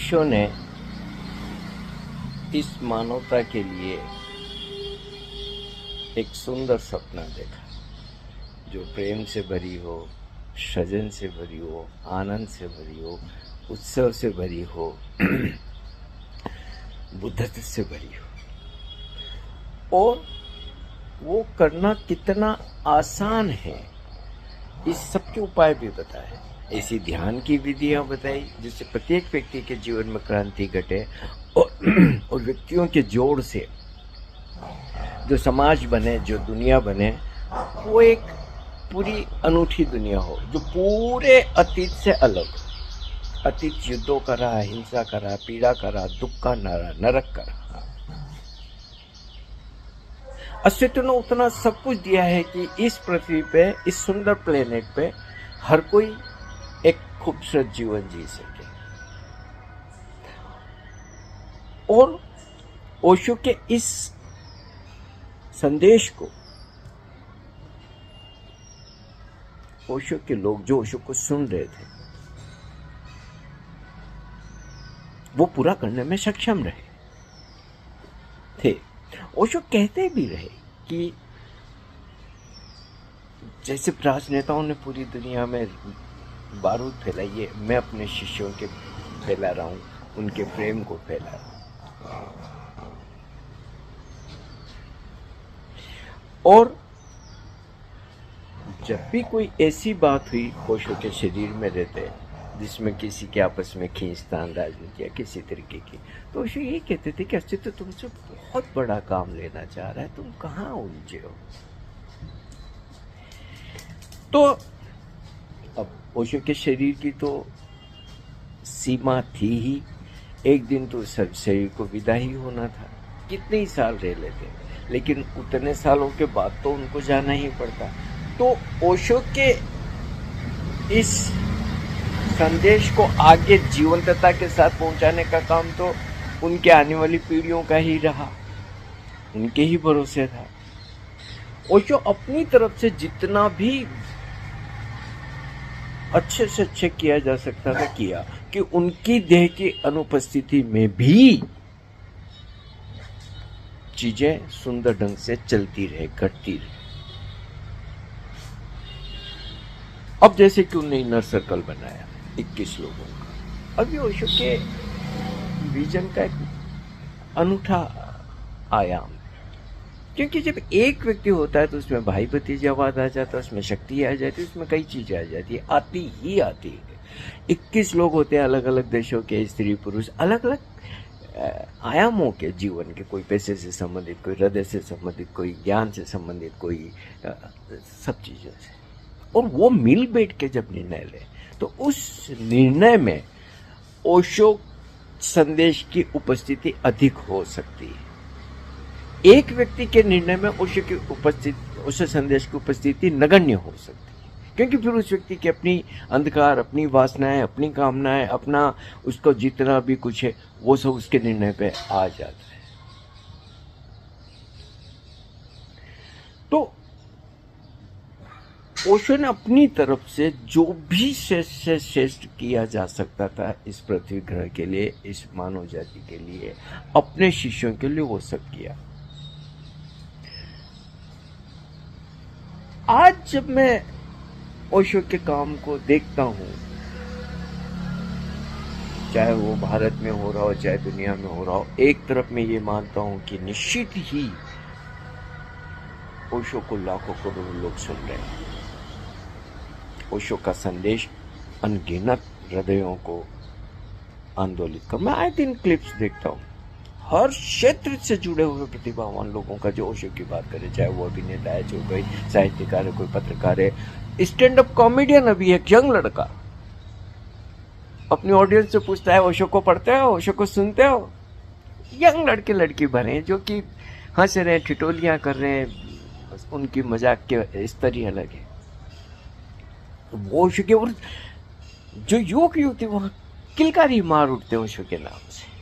ओशो ने इस मानवता के लिए एक सुंदर सपना देखा जो प्रेम से भरी हो, सृजन से भरी हो, आनंद से भरी हो, उत्सव से भरी हो, बुद्धत्व से भरी हो। और वो करना कितना आसान है, इस सब के उपाय भी बताए। ऐसी ध्यान की विधियां बताई जिससे प्रत्येक व्यक्ति के जीवन में क्रांति घटे और व्यक्तियों के जोड़ से जो समाज बने, जो दुनिया बने, वो एक पूरी अनूठी दुनिया हो जो पूरे अतीत से अलग हो। अतीत युद्धों का रहा, हिंसा का रहा, पीड़ा का रहा, दुख का रहा, नरक का रहा। अस्तित्व ने उतना सब कुछ दिया है कि इस पृथ्वी पे, इस सुंदर प्लेनेट पे हर कोई एक खूबसूरत जीवन जी सके। और ओशो के इस संदेश को ओशो के लोग जो ओशो को सुन रहे वो पूरा करने में सक्षम रहे थे। ओशो कहते भी रहे कि जैसे राजनेताओं ने पूरी दुनिया में बारूद फैलाई है, मैं अपने शिष्यों के फैला रहा हूं, उनके प्रेम को फैला रहा हूं। और जब भी कोई ऐसी बात हुई ओशो के शरीर में रहते जिसमें किसी के आपस में खींचतान, राजनीति या किसी तरीके की, तो ओशो ये कहते थे कि अस्तित्व तुमसे बहुत बड़ा काम लेना चाह रहा है, तुम कहाँ उलझे हो। तो अब ओशो के शरीर की तो सीमा थी ही, एक दिन तो सब शरीर को विदा ही होना था। कितने ही साल रह लेते, लेकिन उतने सालों के बाद तो उनको जाना ही पड़ता। तो ओशो के इस संदेश को आगे जीवंतता के साथ पहुंचाने का काम तो उनके आने वाली पीढ़ियों का ही रहा, उनके ही भरोसे था। ओशो अपनी तरफ से जितना भी अच्छे से अच्छे किया जा सकता था किया, कि उनकी देह की अनुपस्थिति में भी चीजें सुंदर ढंग से चलती रहे, घटती रहे। अब जैसे कि उन्होंने इनर सर्कल बनाया 21 लोगों का, अब ये ओशो के विजन का एक अनूठा आयाम, क्योंकि जब एक व्यक्ति होता है तो उसमें भाई भतीजावाद आ जाता है, उसमें शक्ति आ जाती है, उसमें कई चीजें आ जाती है, आती ही आती है। 21 लोग होते हैं, अलग अलग देशों के स्त्री पुरुष, अलग अलग आयामों के जीवन के, कोई पैसे से संबंधित, कोई हृदय से संबंधित, कोई ज्ञान से संबंधित, कोई सब चीजों से। और वो मिल बैठ के जब निर्णय ले तो उस निर्णय में ओशो संदेश की उपस्थिति अधिक हो सकती है। एक व्यक्ति के निर्णय में ओशो संदेश की उपस्थिति नगण्य हो सकती है, क्योंकि फिर उस व्यक्ति की अपनी अंधकार, अपनी वासनाएं, अपनी कामनाएं, अपना उसको जितना भी कुछ है वो सब उसके निर्णय पे आ जाता है। तो ओशो ने अपनी तरफ से जो भी श्रेष्ठ से श्रेष्ठ किया जा सकता था इस पृथ्वी ग्रह के लिए, इस मानव जाति के लिए, अपने शिष्यों के लिए, वो सब किया। आज जब मैं ओशो के काम को देखता हूं, चाहे वो भारत में हो रहा हो, चाहे दुनिया में हो रहा हो, एक तरफ मैं ये मानता हूं कि निश्चित ही ओशो को लाखों करोड़ों लोग सुन रहे हैं। ओशो का संदेश अनगिनत हृदयों को आंदोलित कर, मैं आए दिन क्लिप्स देखता हूं, हर क्षेत्र से जुड़े हुए प्रतिभावान लोगों का जो ओशो की बात करे, चाहे वो अभिनेता है, जो कोई साहित्यकार है, कोई पत्रकार है, स्टैंड अप कॉमेडियन। अभी एक यंग लड़का अपनी ऑडियंस से पूछता है, ओशो को पढ़ते हो, ओशो को सुनते हो? यंग लड़के लड़की भरे जो कि हंस रहे हैं, ठिठोलियां कर रहे हैं, बस उनकी मजाक के स्तर ही अलग है। वो ओशो के, और जो युवक युवती वहां किलकारी मार उठते हैं ओशो के नाम से।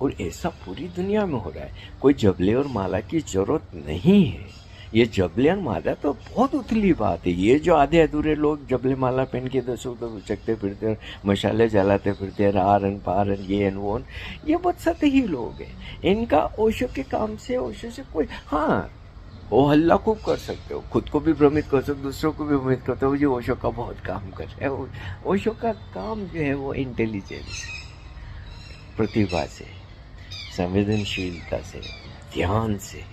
और ऐसा पूरी दुनिया में हो रहा है। कोई जबले और माला की जरूरत नहीं है, ये जबले माला तो बहुत उथली बात है। ये जो आधे अधूरे लोग जबले माला पहन के दसों तो उचकते फिरते हैं, मशाले जलाते फिरते हैं, आरन पारन ये एन वो, ये बहुत सतही लोग हैं। इनका ओशो के काम से, ओशो से कोई, हाँ वो हल्ला खूब कर सकते हो, खुद को भी भ्रमित कर सकते हो, दूसरों को भी भ्रमित करते हो। ये ओशो का बहुत काम कर रहे हैं। ओशो का काम जो है वो इंटेलिजेंस, प्रतिभा से, संवेदनशीलता से, ध्यान से।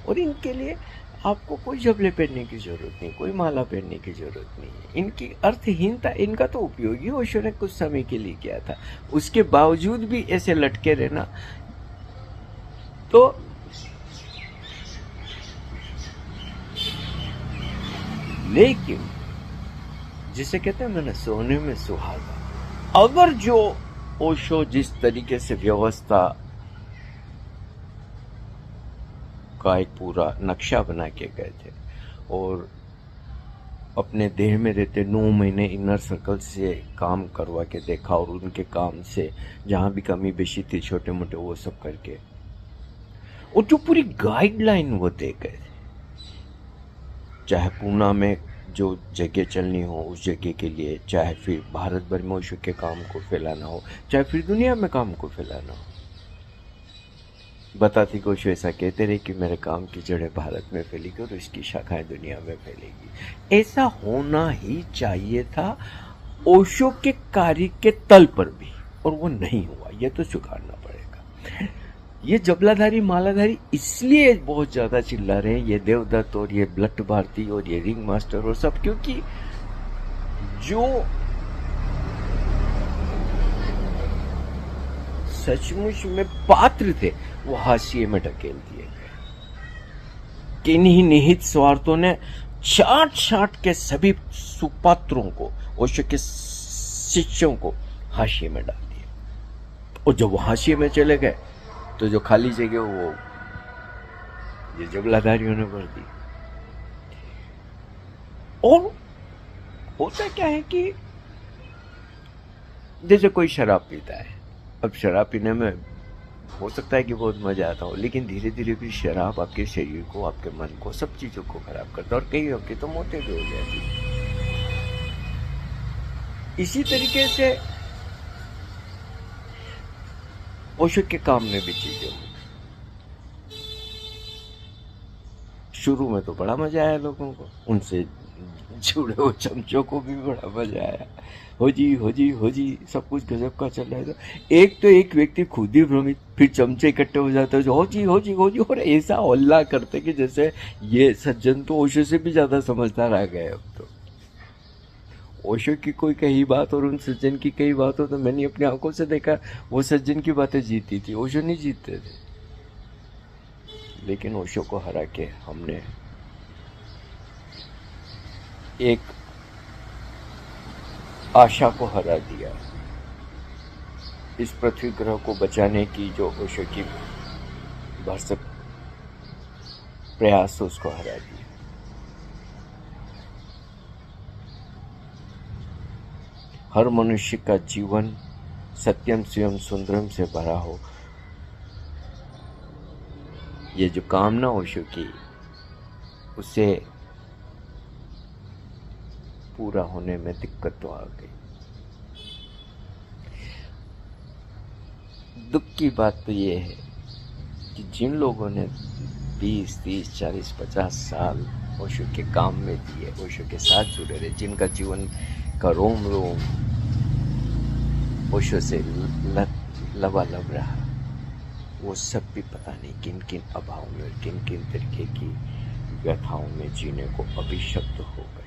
और इनके लिए आपको कोई जबले पहनने की जरूरत नहीं, कोई माला पहनने की जरूरत नहीं है। इनकी अर्थहीनता, इनका तो उपयोग ही ओशो ने कुछ समय के लिए किया था, उसके बावजूद भी ऐसे लटके रहना। तो लेकिन जिसे कहते हैं मैंने सोने में सुहागा, अगर जो ओशो जिस तरीके से व्यवस्था का एक पूरा नक्शा बना के गए थे और अपने देह में रहते 9 महीने इनर सर्कल से काम करवा के देखा, और उनके काम से जहां भी कमी बेशी थी छोटे मोटे वो सब करके, और जो पूरी गाइडलाइन वो दे गए थे, चाहे पूना में जो जगह चलनी हो उस जगह के लिए, चाहे फिर भारत भर में ओशो के काम को फैलाना हो, चाहे फिर दुनिया में काम को फैलाना हो। बताती को ओशो ऐसा कहते रहे कि मेरे काम की जड़ें भारत में फैलेगी और इसकी शाखाएं दुनिया में फैलेगी। ऐसा होना ही चाहिए था ओशो के कार्य के तल पर भी, और वो नहीं हुआ, ये तो स्वीकारना पड़ेगा। ये जबलाधारी मालाधारी इसलिए बहुत ज्यादा चिल्ला रहे हैं, ये देवदत्त और ये ब्लट भारती और ये रिंग मास्टर और सब, क्योंकि जो सचमुच में पात्र थे वो हाशिए में ढकेल दिए गए। किन्हीं निहित स्वार्थों ने छाट छाट के सभी सुपात्रों को, ओशो के शिष्यों को हाशिए में डाल दिया। और जब वो हाशिए में चले गए तो जो खाली जगह वो ये जबलाधारियों ने भर दी। और होता क्या है कि जैसे कोई शराब पीता है, अब शराब पीने में हो सकता है कि बहुत मजा आता हो, लेकिन धीरे धीरे भी शराब आपके शरीर को, आपके मन को, सब चीजों को खराब करता है, और कई आपके तो मौतें भी हो जाती। इसी तरीके से ओशो के काम में भी चीजें होती। शुरू में तो बड़ा मजा आया लोगों को, उनसे जुड़े हुए चमचों को भी बड़ा मजा आया। हो जी सब कुछ गजब का चल रहा है। तो एक व्यक्ति खुद ही भ्रमित, फिर चमचे इकट्ठे हो जाते हैं, हो जी, और ऐसा हल्ला करते कि जैसे ये सज्जन तो ओशो से भी ज्यादा समझदार आ गए। अब तो ओशो की कोई कही बात और उन सज्जन की कई बात हो, तो मैंने अपनी आंखों से देखा वो सज्जन की बातें जीती थी, ओशो नहीं जीतते थे। लेकिन ओशो को हरा के हमने एक आशा को हरा दिया। इस पृथ्वी ग्रह को बचाने की जो ओशो की भरसक प्रयास उसको हरा दिया। हर मनुष्य का जीवन सत्यम शिवम सुंदरम से भरा हो, ये जो कामना ओशो की, उसे पूरा होने में दिक्कत तो आ गई। दुख की बात तो ये है कि जिन लोगों ने 20, 30, 40, 50 साल ओशो के काम में दिए, ओशो के साथ जुड़े रहे, जिनका जीवन का रोम रोम ओशो से लबालब रहा, वो सब भी पता नहीं किन किन अभाव में, किन किन तरीके की व्यथाओं में जीने को अभिशप्त हो गए।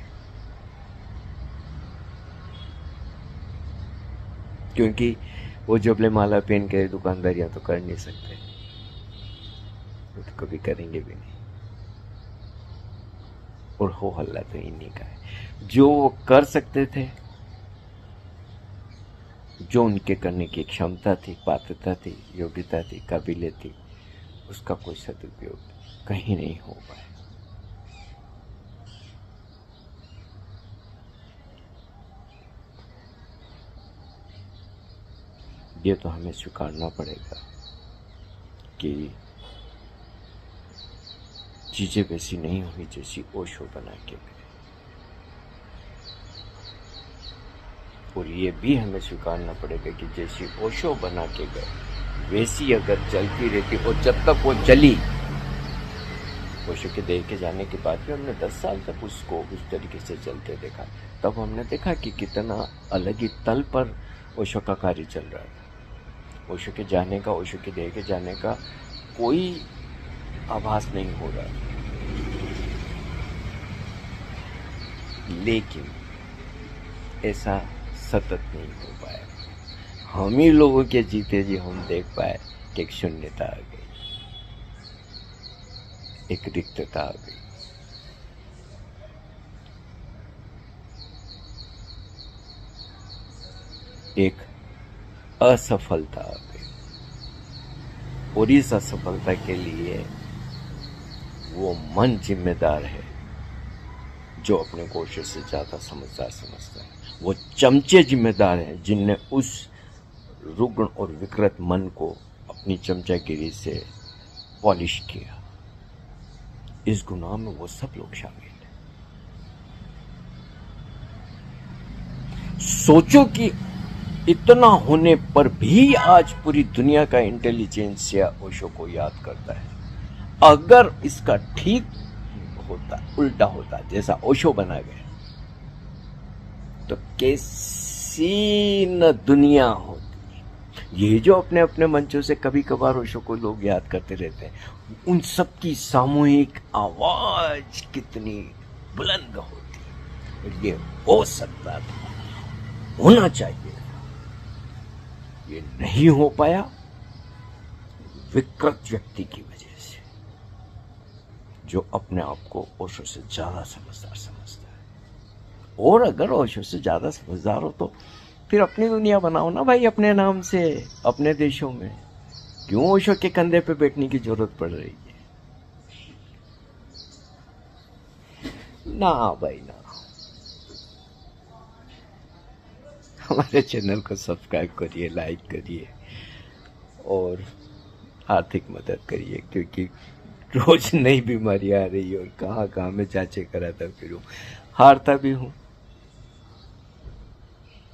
क्योंकि वो जबले माला पहन के दुकानदारियां तो कर नहीं सकते, वो तो कभी करेंगे भी नहीं। और हो हल्ला तो इन्हीं का है। जो वो कर सकते थे, जो उनके करने की क्षमता थी, पात्रता थी, योग्यता थी, काबिलियत थी, उसका कोई सदुपयोग कहीं नहीं हो पाया। ये तो हमें स्वीकारना पड़ेगा कि चीजें वैसी नहीं हुई जैसी ओशो बना के गए। और ये भी हमें स्वीकारना पड़ेगा कि जैसी ओशो बना के गए वैसी अगर चलती रहती, और जब तक वो चली, ओशो के दे के जाने के बाद भी हमने 10 साल तक उसको उस तरीके से चलते देखा, तब हमने देखा कि कितना अलग ही तल पर ओशो का कार्य चल रहा था। ओशो के जाने का, ओशो के दे के जाने का कोई आभास नहीं हो रहा। लेकिन ऐसा सतत नहीं हो पाया। हम ही लोगों के जीते जी हम देख पाए कि एक शून्यता आ गई, एक रिक्तता आ गई। एक असफलता आ गई, और इस असफलता के लिए वो मन जिम्मेदार है जो अपने को ओशो से ज्यादा समझदार समझता है। वो चमचे जिम्मेदार हैं जिनने उस रुग्ण और विकृत मन को अपनी चमचागिरी से पॉलिश किया। इस गुनाह में वो सब लोग शामिल हैं। सोचो कि इतना होने पर भी आज पूरी दुनिया का इंटेलिजेंसिया ओशो को याद करता है। अगर इसका ठीक होता, उल्टा होता, जैसा ओशो बना गया, तो कैसी न दुनिया होती। ये जो अपने अपने मंचों से कभी कभार ओशो को लोग याद करते रहते हैं, उन सब की सामूहिक आवाज कितनी बुलंद होती। और ये हो सकता था, होना चाहिए, ये नहीं हो पाया विकृत व्यक्ति की वजह से, जो अपने आप को ओशो से ज्यादा समझदार समझता है। और अगर ओशो से ज्यादा समझदार हो तो फिर अपनी दुनिया बनाओ ना भाई, अपने नाम से, अपने देशों में। क्यों ओशो के कंधे पे बैठने की जरूरत पड़ रही है? ना भाई ना। हमारे चैनल को सब्सक्राइब करिए, लाइक करिए और आर्थिक मदद करिए, क्योंकि रोज नई बीमारी आ रही है और कहाँ कहाँ में जांचें कराता फिरूं, हारता भी हूँ।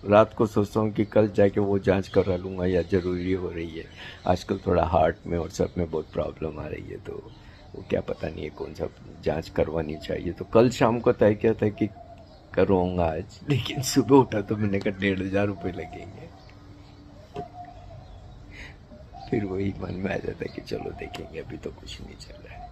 रात को सोचता हूँ कि कल जाके वो जांच करा लूँगा या ज़रूरी हो रही है। आजकल थोड़ा हार्ट में और सब में बहुत प्रॉब्लम आ रही है, तो वो क्या पता नहीं है कौन सा जांच करवानी चाहिए। तो कल शाम को तय किया था कि करवाऊँगा आज, लेकिन सुबह उठा तो मैंने कहा 1500 रुपये लगेंगे। फिर वही मन में आ जाता है कि चलो देखेंगे, अभी तो कुछ नहीं चल रहा है।